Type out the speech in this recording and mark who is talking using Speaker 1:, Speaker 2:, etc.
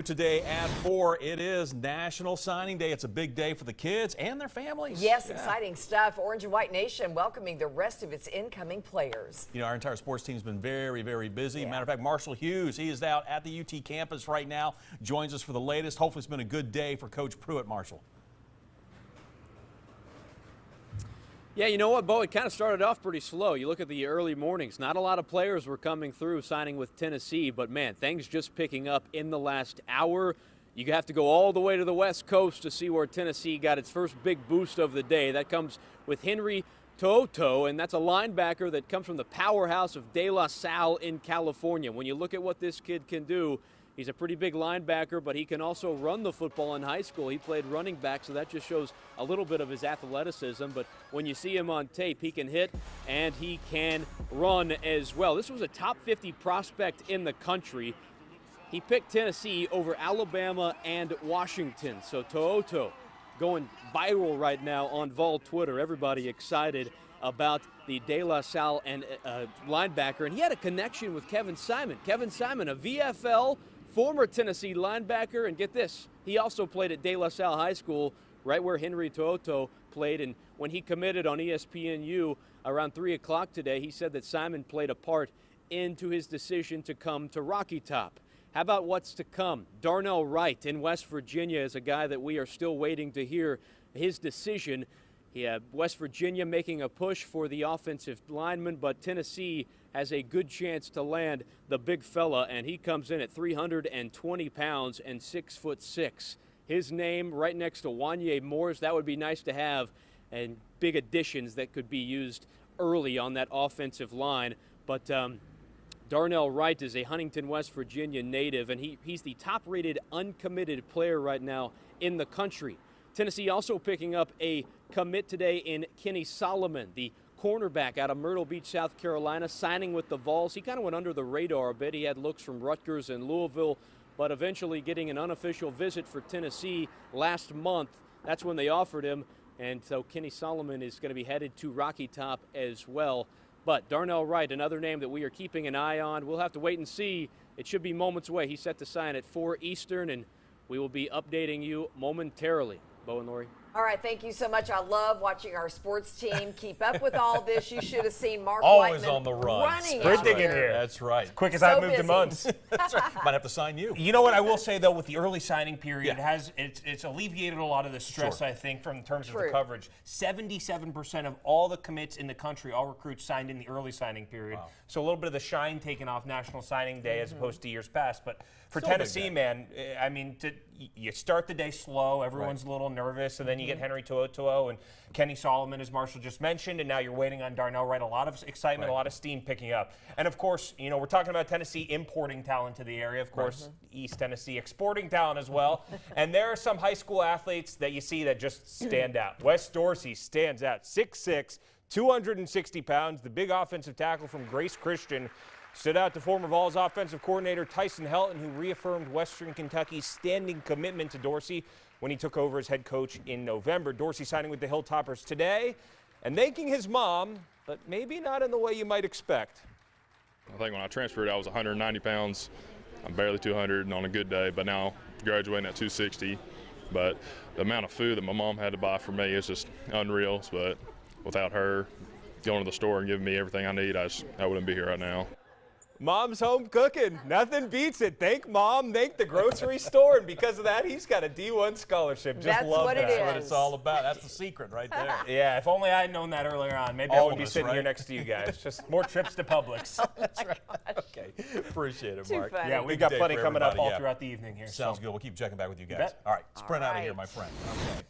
Speaker 1: Today at 4, it is National Signing Day. It's a big day for the kids and their families.
Speaker 2: Yes, exciting stuff. Orange and White Nation welcoming the rest of its incoming players.
Speaker 1: You know, our entire sports team's been very, very busy.
Speaker 2: Yeah.
Speaker 1: Matter of fact, Marshall Hughes, he is out at the UT campus right now, joins us for the latest. Hopefully it's been a good day for Coach Pruitt. Marshall.
Speaker 3: Yeah, you know what, Bo? It kind of started off pretty slow. You look at the early mornings. Not a lot of players were coming through signing with Tennessee, but, man, things just picking up in the last hour. You have to go all the way to the West Coast to see where Tennessee got its first big boost of the day. That comes with Henry To'oTo'o, and that's a linebacker that comes from the powerhouse of De La Salle in California. When you look at what this kid can do, he's a pretty big linebacker, but he can also run the football in high school. He played running back, so that just shows a little bit of his athleticism. But when you see him on tape, he can hit and he can run as well. This was a top 50 prospect in the country. He picked Tennessee over Alabama and Washington. So To'oTo'o going viral right now on Vol Twitter. Everybody excited about the De La Salle and linebacker. And he had a connection with Kevin Simon. Kevin Simon, a VFL former Tennessee linebacker, and get this, he also played at De La Salle High School, right where Henry To'oTo'o played, and when he committed on ESPNU around 3 o'clock today, he said that Simon played a part into his decision to come to Rocky Top. How about what's to come? Darnell Wright in West Virginia is a guy that we are still waiting to hear his decision. West Virginia making a push for the offensive lineman, but Tennessee has a good chance to land the big fella, and he comes in at 320 pounds and 6'6". His name right next to Wanye Moore's. That would be nice to have, and big additions that could be used early on that offensive line. But Darnell Wright is a Huntington, West Virginia native, and he's the top-rated uncommitted player right now in the country. Tennessee also picking up a commit today in Kenny Solomon, the cornerback out of Myrtle Beach, South Carolina, signing with the Vols. He kind of went under the radar a bit. He had looks from Rutgers and Louisville, but eventually getting an unofficial visit for Tennessee last month. That's when they offered him, and so Kenny Solomon is going to be headed to Rocky Top as well. But Darnell Wright, another name that we are keeping an eye on. We'll have to wait and see. It should be moments away. He's set to sign at 4 Eastern, and we will be updating you momentarily. Bo and Lori.
Speaker 2: All right, thank you so much. I love watching our sports team keep up with all this. You should have seen Mark
Speaker 1: Always
Speaker 2: Whiteman
Speaker 1: on the run.
Speaker 2: running
Speaker 4: Sprinting
Speaker 2: out
Speaker 4: in
Speaker 2: there.
Speaker 4: here.
Speaker 1: That's right.
Speaker 4: Quick as
Speaker 2: So
Speaker 4: I've moved
Speaker 2: busy.
Speaker 4: in months.
Speaker 1: That's right. Might have to sign you.
Speaker 4: You know what I will say though, with the early signing period,
Speaker 1: Yeah.
Speaker 4: it's alleviated a lot of the stress.
Speaker 1: Sure.
Speaker 4: I think from terms of
Speaker 2: True.
Speaker 4: the coverage. 77% of all the commits in the country, all recruits signed in the early signing period.
Speaker 1: Wow.
Speaker 4: So a little bit of the shine taken off National Signing Day as opposed to years past. But for
Speaker 1: Still a big
Speaker 4: Tennessee,
Speaker 1: day.
Speaker 4: man, I mean, you start the day slow. Everyone's a little nervous, and then you get Henry To'oTo'o and Kenny Solomon, as Marshall just mentioned, and now you're waiting on Darnell Wright. A lot of excitement, a lot of steam picking up. And of course, you know, we're talking about Tennessee importing talent to the area. Of course, East Tennessee exporting talent as well. And there are some high school athletes that you see that just stand out. Wes Dorsey stands out, 6'6", 260 pounds, the big offensive tackle from Grace Christian. Stood out to former Vols offensive coordinator Tyson Helton, who reaffirmed Western Kentucky's standing commitment to Dorsey when he took over as head coach in November. Dorsey signing with the Hilltoppers today and thanking his mom, but maybe not in the way you might expect.
Speaker 5: I think when I transferred, I was 190 pounds. I'm barely 200 on a good day, but now graduating at 260. But the amount of food that my mom had to buy for me is just unreal. But without her going to the store and giving me everything I need, I wouldn't be here right now.
Speaker 4: Mom's home cooking. Nothing beats it. Thank Mom, thank the grocery store, and because of that, he's got a D1 scholarship. Just
Speaker 2: That's
Speaker 4: love
Speaker 2: what
Speaker 4: that.
Speaker 2: it
Speaker 1: That's what
Speaker 2: is.
Speaker 1: it's all about. That's the secret right there.
Speaker 4: Yeah, if only I had known that earlier on. Maybe I
Speaker 1: All
Speaker 4: wouldn't
Speaker 1: of
Speaker 4: be
Speaker 1: us,
Speaker 4: sitting here
Speaker 1: right?
Speaker 4: next to you guys. Just more trips to Publix.
Speaker 1: That's right. Okay. Appreciate it,
Speaker 2: Too
Speaker 1: Mark.
Speaker 2: funny.
Speaker 4: Yeah, we've
Speaker 1: Big
Speaker 4: got
Speaker 1: day
Speaker 4: plenty
Speaker 1: for
Speaker 4: coming up
Speaker 1: everybody,
Speaker 4: all
Speaker 1: yeah.
Speaker 4: throughout the evening here.
Speaker 1: Sounds
Speaker 4: so.
Speaker 1: good. We'll keep checking back with you guys.
Speaker 4: bet.
Speaker 1: All right, sprint
Speaker 2: All
Speaker 1: out of here,
Speaker 2: right.
Speaker 1: my friend. Okay.